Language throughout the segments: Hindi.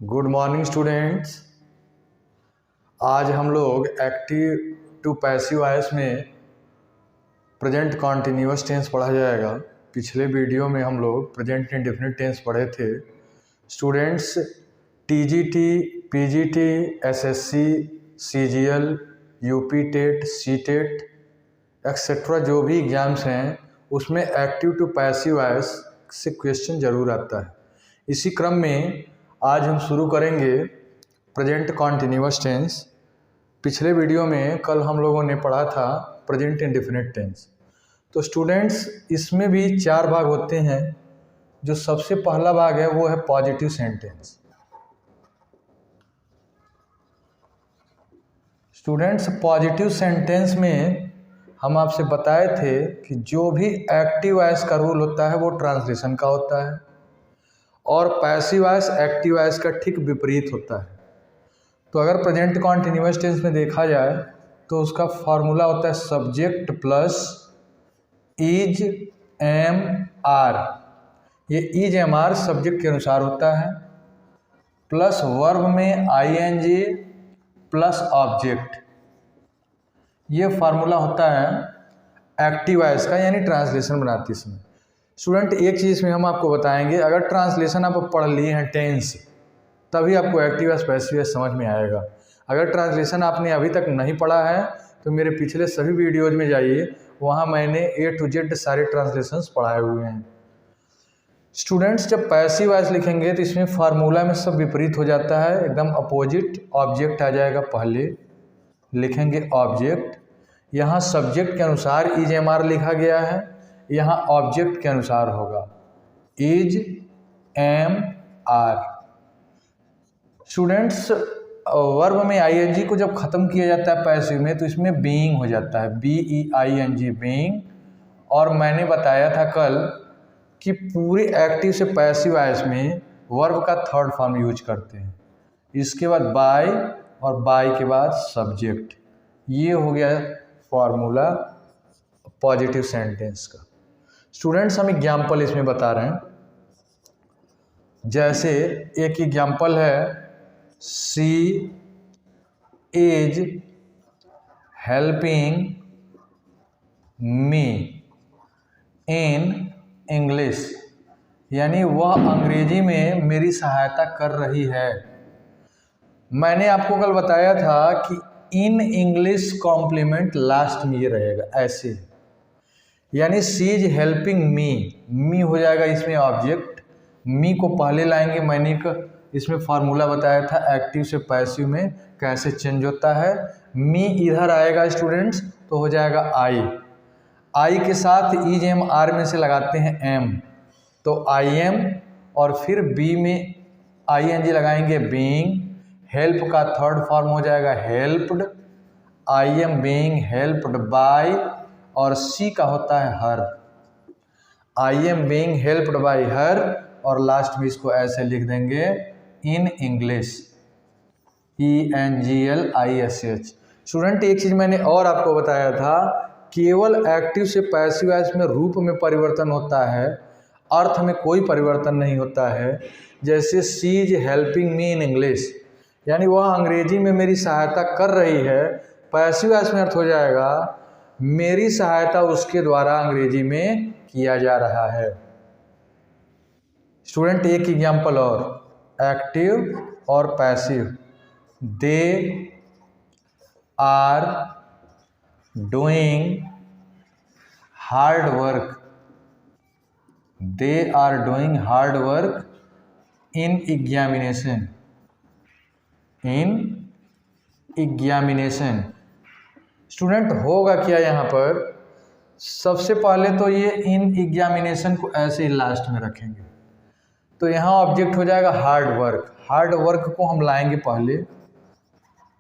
Good morning students. आज हम लोग एक्टिव टू पैसिव वॉइस में प्रेजेंट कॉन्टिन्यूअस टेंस पढ़ा जाएगा। पिछले वीडियो में हम लोग प्रेजेंट इंडेफिनिट टेंस पढ़े थे। Students, TGT, PGT, SSC, CGL, UP TET, CTET etcetera जो भी एग्ज़ाम्स हैं उसमें एक्टिव टू पैसिव वॉइस से क्वेश्चन ज़रूर आता है। इसी क्रम में आज हम शुरू करेंगे प्रेजेंट कॉन्टिन्यूअस टेंस। पिछले वीडियो में कल हम लोगों ने पढ़ा था प्रेजेंट इंडेफिनिट टेंस। तो स्टूडेंट्स, इसमें भी 4 भाग होते हैं। जो सबसे पहला भाग है वो है positive sentence. Students, positive sentence में हम आपसे बताए थे कि जो भी एक्टिव वॉइस का रूल होता है वो ट्रांसलेशन का होता है और पैसिव वॉइस एक्टिव वॉइस का ठीक विपरीत होता है। तो अगर प्रेजेंट कॉन्टिन्यूअस टेंस में देखा जाए तो उसका फॉर्मूला होता है subject plus is am are. ये इज एम आर सब्जेक्ट के अनुसार होता है, प्लस वर्ब में I N G plus object. ये फार्मूला होता है एक्टिव वॉइस का, यानी ट्रांसलेशन बनाते इसमें। स्टूडेंट, एक चीज़ में हम आपको बताएंगे, अगर ट्रांसलेशन आप पढ़ लिए हैं टेंस तभी आपको एक्टिव वॉइस पैसिव वॉइस समझ में आएगा। अगर ट्रांसलेशन आपने अभी तक नहीं पढ़ा है तो मेरे पिछले सभी वीडियोज में जाइए, वहाँ मैंने A to Z सारे ट्रांसलेशंस पढ़ाए हुए हैं। स्टूडेंट्स, जब पैसिव वॉइस लिखेंगे तो इसमें फार्मूला में सब विपरीत हो जाता है, एकदम अपोजिट। ऑब्जेक्ट आ जाएगा, पहले लिखेंगे ऑब्जेक्ट। यहाँ सब्जेक्ट के अनुसार इज एम आर लिखा गया है, यहाँ ऑब्जेक्ट के अनुसार होगा is am are. Students, verb में आईएनजी को जब खत्म किया जाता है पैसिव में तो इसमें बीइंग हो जाता है, BEING बीइंग। और मैंने बताया था कल कि पूरे एक्टिव से पैसिव वॉइस में वर्ब का थर्ड फॉर्म यूज करते हैं। इसके बाद बाय और बाय के बाद सब्जेक्ट। ये हो गया फॉर्मूला पॉजिटिव सेंटेंस का। स्टूडेंट्स, हम एग्जाम्पल इसमें बता रहे हैं। जैसे एक एग्जाम्पल है, she is helping me in English, यानी वह अंग्रेजी में मेरी सहायता कर रही है। मैंने आपको कल बताया था कि इन इंग्लिश कॉम्प्लीमेंट लास्ट में ये रहेगा, ऐसे, यानी शी इज हेल्पिंग मी हो जाएगा इसमें ऑब्जेक्ट। मी को पहले लाएंगे। मैंने इसमें फार्मूला बताया था एक्टिव से पैसिव में कैसे चेंज होता है। मी इधर आएगा स्टूडेंट्स तो हो जाएगा आई के साथ इज एम आर में से लगाते हैं एम, तो आई एम, और फिर बी में आई एन जी लगाएंगे बीइंग। हेल्प का थर्ड फॉर्म हो जाएगा helped, I am being helped by, और सी का होता है her, I am being helped by her, और लास्ट में इसको ऐसे लिख देंगे इन इंग्लिश, ENGLISH। स्टूडेंट, एक चीज़ मैंने और आपको बताया था, केवल एक्टिव से पैसिव वॉइस में रूप में परिवर्तन होता है, अर्थ में कोई परिवर्तन नहीं होता है। जैसे she is helping me in English, यानी वह अंग्रेजी में मेरी सहायता कर रही है। पैसिव वॉइस में अर्थ हो जाएगा मेरी सहायता उसके द्वारा अंग्रेजी में किया जा रहा है। स्टूडेंट, एक एग्जाम्पल और, एक्टिव और passive. They are doing hard work, they are doing hard work in examination, in examination. Student, होगा क्या यहाँ पर, सबसे पहले तो ये इन एग्जामिनेशन को ऐसे ही लास्ट में रखेंगे, तो यहाँ ऑब्जेक्ट हो जाएगा हार्ड वर्क। हार्ड वर्क को हम लाएंगे पहले,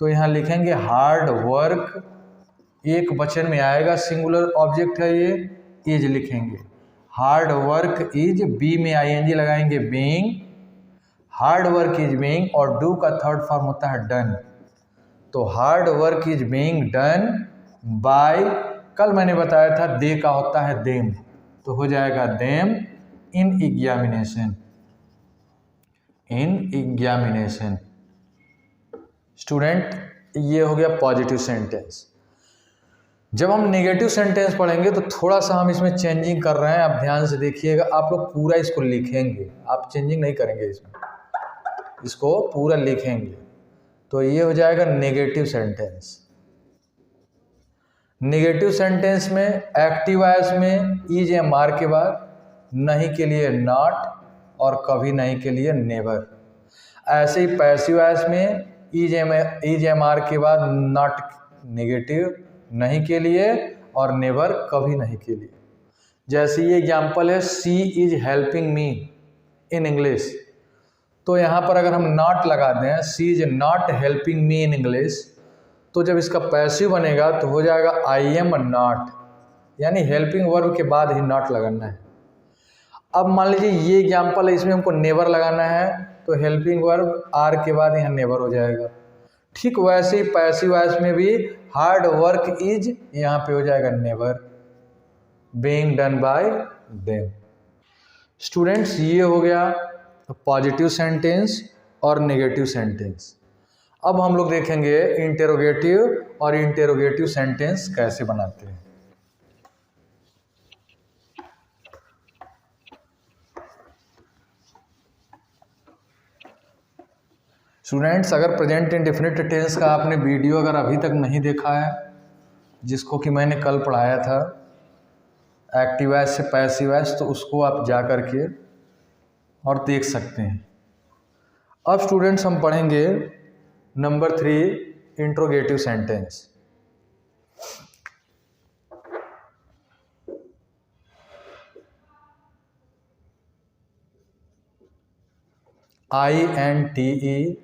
तो यहाँ लिखेंगे हार्ड वर्क, एक वचन में आएगा, सिंगुलर ऑब्जेक्ट है ये, इज लिखेंगे। हार्ड वर्क इज, बी में ING लगाएंगे being, hard work is being, और डू का थर्ड फॉर्म होता है डन, तो hard work is being done by, कल मैंने बताया था दे का होता है देम, तो हो जाएगा them in examination. In examination. Student, ये हो गया पॉजिटिव सेंटेंस। जब हम नेगेटिव सेंटेंस पढ़ेंगे तो थोड़ा सा हम इसमें चेंजिंग कर रहे हैं, आप ध्यान से देखिएगा। आप लोग पूरा इसको लिखेंगे, आप चेंजिंग नहीं करेंगे इसमें, इसको पूरा लिखेंगे। तो ये हो जाएगा नेगेटिव सेंटेंस। नेगेटिव सेंटेंस में एक्टिव वॉइस में इज एम आर के बाद नहीं के लिए नॉट और कभी नहीं के लिए नेवर। ऐसे ही पैसिव वॉइस में इज एम आर के बाद नॉट नेगेटिव नहीं के लिए और नेवर कभी नहीं के लिए। जैसे ये एग्जाम्पल है, she is helping me in English. तो यहाँ पर अगर हम नॉट लगा दें, she is not helping me in English, तो जब इसका पैसिव बनेगा तो हो जाएगा आई एम नॉट, यानी हेल्पिंग वर्ब के बाद ही नॉट लगाना है। अब मान लीजिए ये एग्जाम्पल है, इसमें हमको नेवर लगाना है, तो हेल्पिंग वर्ब आर के बाद यहाँ नेवर हो जाएगा। ठीक वैसे ही पैसिव वॉइस में भी हार्ड वर्क इज यहाँ पे हो जाएगा never, being done by them. Students, ये हो गया पॉजिटिव सेंटेंस और नेगेटिव सेंटेंस। अब हम लोग देखेंगे इंटेरोगेटिव और इंटेरोगेटिव सेंटेंस कैसे बनाते हैं। स्टूडेंट्स, अगर प्रेजेंट इंडेफिनिट टेंस का आपने वीडियो अगर अभी तक नहीं देखा है, जिसको कि मैंने कल पढ़ाया था एक्टिव वॉइस से पैसिव वॉइस, तो उसको आप जा कर के और देख सकते हैं। अब स्टूडेंट्स हम पढ़ेंगे number 3 interrogative sentence. INTERROGATIVE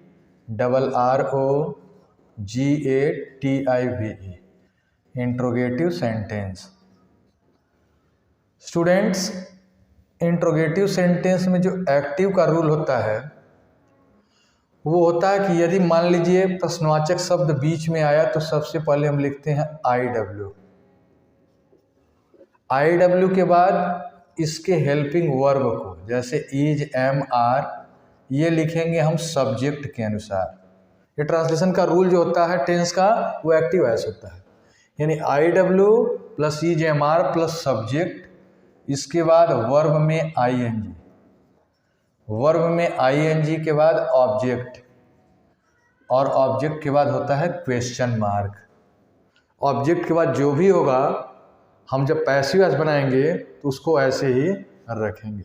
interrogative sentence. Students, interrogative sentence में जो एक्टिव का रूल होता है वो होता है कि यदि मान लीजिए प्रश्नवाचक शब्द बीच में आया तो सबसे पहले हम लिखते हैं IW। IW के बाद इसके हेल्पिंग वर्ब को, जैसे इज, एम, आर, ये लिखेंगे हम सब्जेक्ट के अनुसार। ये ट्रांसलेशन का रूल जो होता है टेंस का, वो एक्टिव वॉइस होता है, यानी IW plus is, am, are plus subject, इसके बाद वर्ब में ING, वर्ब में ING के बाद ऑब्जेक्ट, और ऑब्जेक्ट के बाद होता है क्वेश्चन मार्क। ऑब्जेक्ट के बाद जो भी होगा हम जब पैसिव वॉइस बनाएंगे तो उसको ऐसे ही रखेंगे।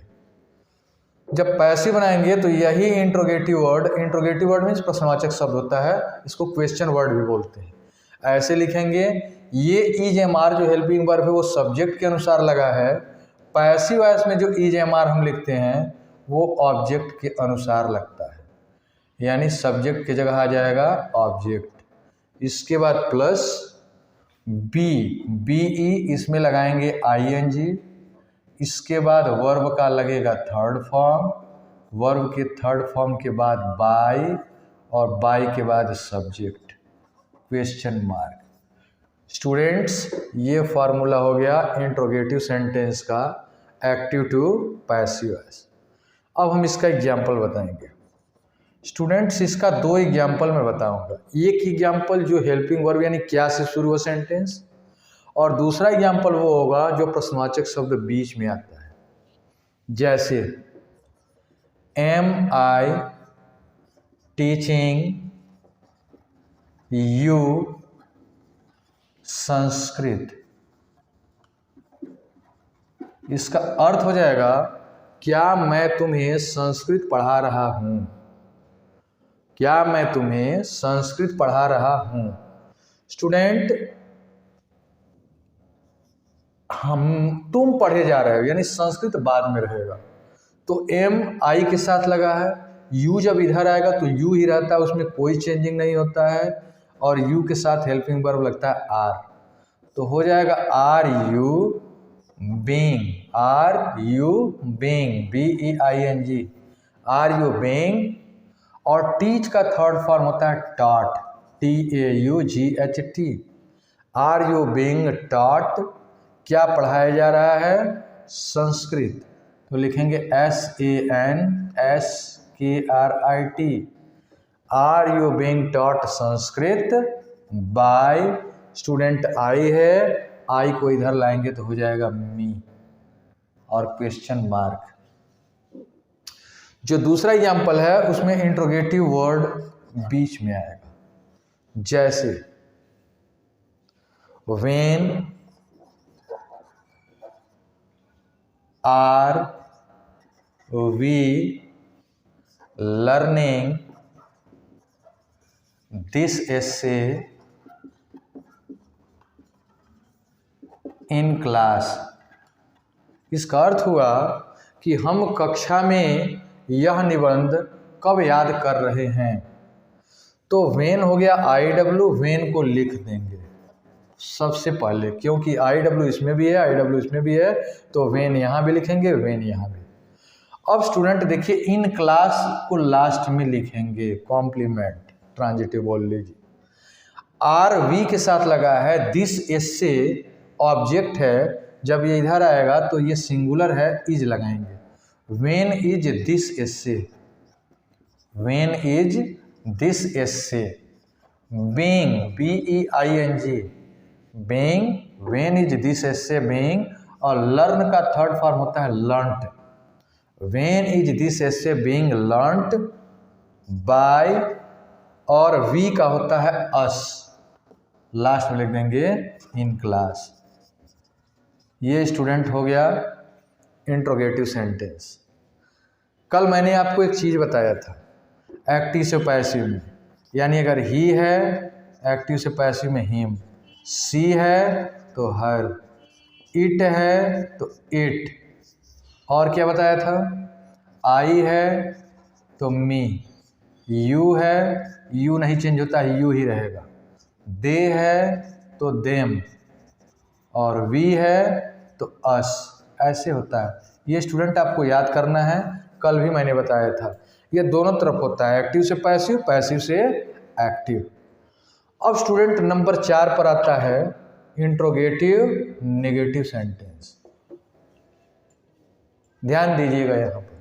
जब पैसिव बनाएंगे तो यही इंट्रोगेटिव वर्ड मीन्स प्रश्नवाचक शब्द होता है, इसको क्वेश्चन वर्ड भी बोलते हैं। ऐसे लिखेंगे, ये इज, एम, आर जो हेल्पिंग वर्ब है वो सब्जेक्ट के अनुसार लगा है। पैसिव वॉइस में जो इज, एम, आर हम लिखते हैं वो ऑब्जेक्ट के अनुसार लगता है, यानी सब्जेक्ट की जगह आ जाएगा ऑब्जेक्ट। इसके बाद प्लस BE, इसमें लगाएंगे ING। इसके बाद वर्ब का लगेगा थर्ड फॉर्म, वर्ब के थर्ड फॉर्म के बाद बाय, और बाय के बाद सब्जेक्ट क्वेश्चन मार्क। स्टूडेंट्स, ये फार्मूला हो गया इंट्रोगेटिव सेंटेंस का एक्टिव टू पैसिव वॉइस। अब हम इसका एग्जाम्पल बताएंगे। स्टूडेंट्स, इसका 2 एग्जाम्पल मैं बताऊंगा। एक एग्जाम्पल जो हेल्पिंग वर्ब यानी क्या से शुरू हो सेंटेंस, और दूसरा एग्जाम्पल वो होगा जो प्रश्नवाचक शब्द बीच में आता है। जैसे am I teaching you Sanskrit. इसका अर्थ हो जाएगा क्या मैं तुम्हें संस्कृत पढ़ा रहा हूं, क्या मैं तुम्हें संस्कृत पढ़ा रहा हूं। स्टूडेंट, तुम पढ़े जा रहे हो, यानी संस्कृत बाद में रहेगा, तो एम आई के साथ लगा है। यू जब इधर आएगा तो यू ही रहता है, उसमें कोई चेंजिंग नहीं होता है, और यू के साथ हेल्पिंग वर्ब लगता है आर, तो हो जाएगा are you being, are you being, BEING, are you being. और टीच का थर्ड फॉर्म होता है taught, TAUGHT, are you being taught, क्या पढ़ाया जा रहा है, संस्कृत, तो लिखेंगे SANSKRIT। KRIT, are you being taught Sanskrit by, student I है, आई को इधर लाएंगे तो हो जाएगा मी और क्वेश्चन मार्क। जो दूसरा एग्जाम्पल है उसमें इंट्रोगेटिव वर्ड बीच में आएगा, जैसे when are we learning this essay in class. इसका अर्थ हुआ कि हम कक्षा में यह निबंध कब याद कर रहे हैं। तो वेन हो गया IW, वेन को लिख देंगे सबसे पहले, क्योंकि IW इसमें भी है, IW इसमें भी है, तो वेन यहाँ भी लिखेंगे, वेन यहाँ भी। अब स्टूडेंट देखिए, इन क्लास को लास्ट में लिखेंगे, कॉम्प्लीमेंट ट्रांजिटिव बोल लीजिए। RV के साथ लगा है, दिस एसे ऑब्जेक्ट है, जब ये इधर आएगा तो ये सिंगुलर है, इज लगाएंगे। When is this essay, when is this essay. Being, BEING, being, when is this essay being. और लर्न का थर्ड फॉर्म होता है learned, when is this essay being learned by. और वी का होता है अस, लास्ट में लिख देंगे इन क्लास। ये स्टूडेंट हो गया इंट्रोगेटिव सेंटेंस। कल मैंने आपको एक चीज़ बताया था एक्टिव से पैसिव में, यानी अगर ही है एक्टिव से पैसिव में हिम, सी है तो हर, इट है तो इट, और क्या बताया था, आई है तो मी, यू है, यू नहीं चेंज होता है, यू ही रहेगा, दे है तो देम, और वी है तो अस, ऐसे होता है। ये स्टूडेंट आपको याद करना है, कल भी मैंने बताया था। ये दोनों तरफ होता है, एक्टिव से पैसिव, पैसिव से एक्टिव। अब स्टूडेंट नंबर 4 पर आता है इंट्रोगेटिव नेगेटिव सेंटेंस। ध्यान दीजिएगा, यहाँ पर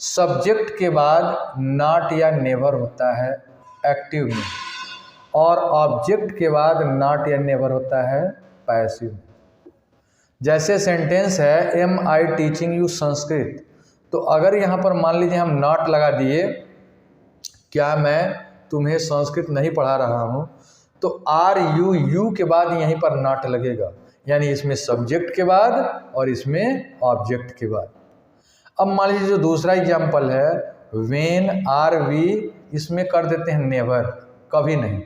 सब्जेक्ट के बाद नॉट या नेवर होता है एक्टिव में, और ऑब्जेक्ट के बाद नॉट या नेवर होता है पैसिव में। जैसे सेंटेंस है am I teaching you Sanskrit, तो अगर यहाँ पर मान लीजिए हम नॉट लगा दिए, क्या मैं तुम्हें संस्कृत नहीं पढ़ा रहा हूँ, तो आर यू, यू के बाद यहीं पर नॉट लगेगा, यानी इसमें सब्जेक्ट के बाद और इसमें ऑब्जेक्ट के बाद। अब मान लीजिए जो दूसरा एग्जाम्पल है वेन आर वी, इसमें कर देते हैं नेवर, कभी नहीं।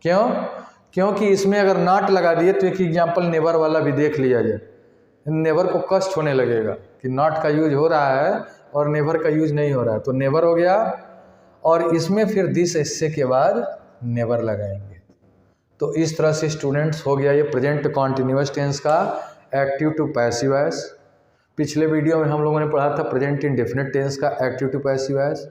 क्यों? क्योंकि इसमें अगर नॉट लगा दिए तो एक एग्जाम्पल नेवर वाला भी देख लिया जाए, नेवर को कष्ट होने लगेगा कि नॉट का यूज हो रहा है और नेवर का यूज नहीं हो रहा है, तो नेवर हो गया, और इसमें फिर दिस एसे के बाद नेवर लगाएंगे। तो इस तरह से स्टूडेंट्स हो गया ये प्रेजेंट कॉन्टिन्यूअस टेंस का एक्टिव टू पैसिव वॉइस। पिछले वीडियो में हम लोगों ने पढ़ा था प्रेजेंट इंडेफिनिट टेंस का एक्टिव टू पैसिव वॉइस।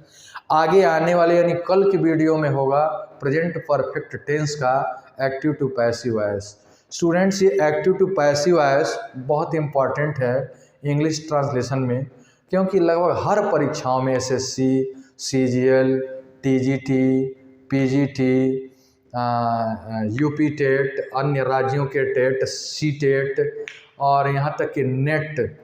आगे आने वाले यानी कल की वीडियो में होगा प्रेजेंट परफेक्ट टेंस का active to passive voice. Students, ये एक्टिव टू पैसिव वॉइस बहुत इंपॉर्टेंट है इंग्लिश ट्रांसलेशन में, क्योंकि लगभग हर परीक्षाओं में SSC, CGL, TGT, PGT, UP TET, अन्य राज्यों के टेट, C टेट, और यहाँ तक कि नेट,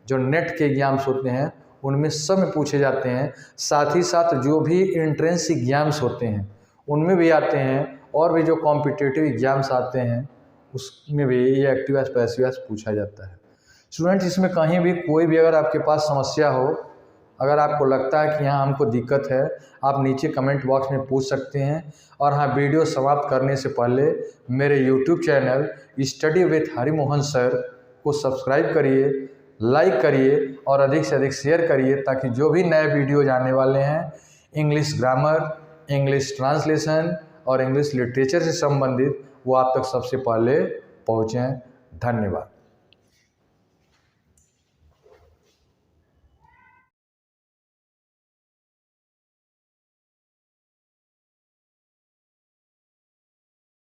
जो नेट के एग्जाम्स होते हैं उनमें सब में पूछे जाते हैं। साथ ही साथ जो भी एंट्रेंस एग्जाम्स होते हैं उनमें भी आते हैं, और भी जो कॉम्पिटिटिव एग्जाम्स आते हैं उसमें भी ये एक्टिव वॉइस पैसिव वॉइस पूछा जाता है। स्टूडेंट्स, इसमें कहीं भी कोई भी अगर आपके पास समस्या हो, अगर आपको लगता है कि यहाँ हमको दिक्कत है, आप नीचे कमेंट बॉक्स में पूछ सकते हैं। और हाँ, वीडियो समाप्त करने से पहले मेरे YouTube channel study with Harimohan sir को सब्सक्राइब करिए, लाइक करिए और अधिक से अधिक शेयर करिए, ताकि जो भी नए वीडियो आने वाले हैं इंग्लिश ग्रामर, इंग्लिश ट्रांसलेशन और इंग्लिश लिटरेचर से संबंधित, वो आप तक सबसे पहले पहुँचें। धन्यवाद।